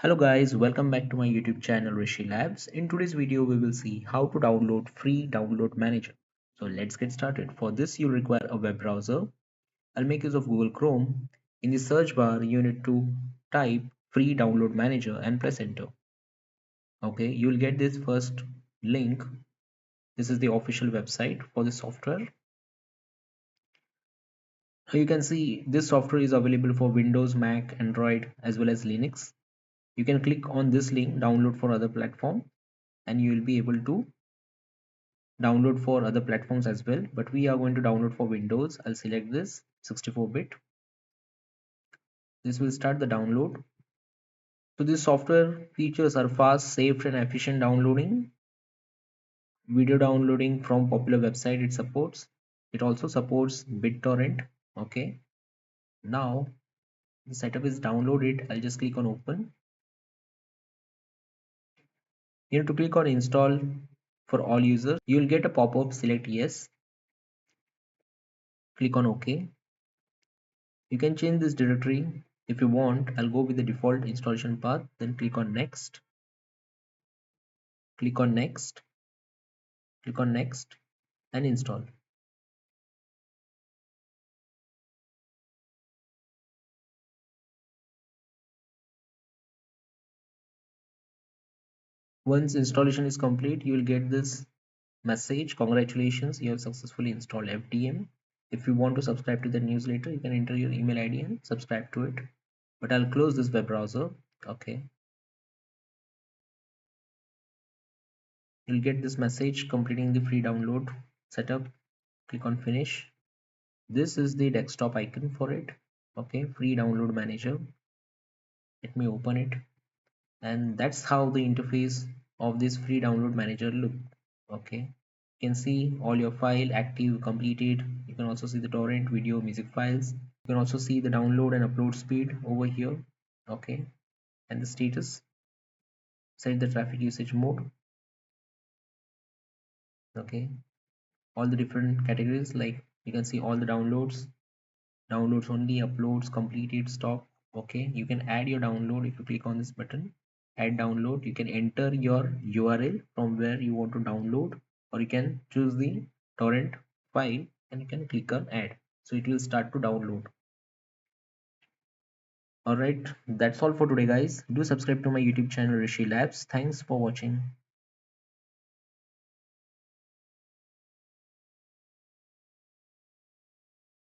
Hello guys, welcome back to my YouTube channel Rishi Labs. In today's video, we will see how to download free download manager. So let's get started. For this, you'll require a web browser. I'll make use of Google Chrome. In the search bar, you need to type free download manager and press enter. Okay, you'll get this first link. This is the official website for the software. Now you can see this software is available for Windows, Mac, Android, as well as Linux. You can click on this link, download for other platform, and you will be able to download for other platforms as well, but we are going to download for Windows. I'll select this 64-bit. This will start the download. So these software features are fast, safe and efficient downloading, video downloading from popular website it supports. It also supports BitTorrent. Okay, now the setup is downloaded. I'll just click on open. You need to click on install for all users. You will get a pop-up, select yes, click on OK. You can change this directory if you want. I'll go with the default installation path, then click on next, click on next, click on next and install. Once installation is complete, you will get this message, congratulations, you have successfully installed FDM. If you want to subscribe to the newsletter, you can enter your email ID and subscribe to it. But I'll close this web browser. Okay, you'll get this message completing the free download setup. Click on finish. This is the desktop icon for it. Okay, free download manager. Let me open it, and that's how the interface of this free download manager look. Okay, you can see all your file active, completed. You can also see the torrent, video, music files. You can also see the download and upload speed over here. Okay, and the status. Set the traffic usage mode. Okay, all the different categories, like you can see all the downloads, downloads only, uploads, completed, stop. Okay, you can add your download if you click on this button, add download. You can enter your URL from where you want to download, or you can choose the torrent file and you can click on add, so it will start to download. All right, that's all for today guys. Do subscribe to my YouTube channel Rishi Labs. Thanks for watching.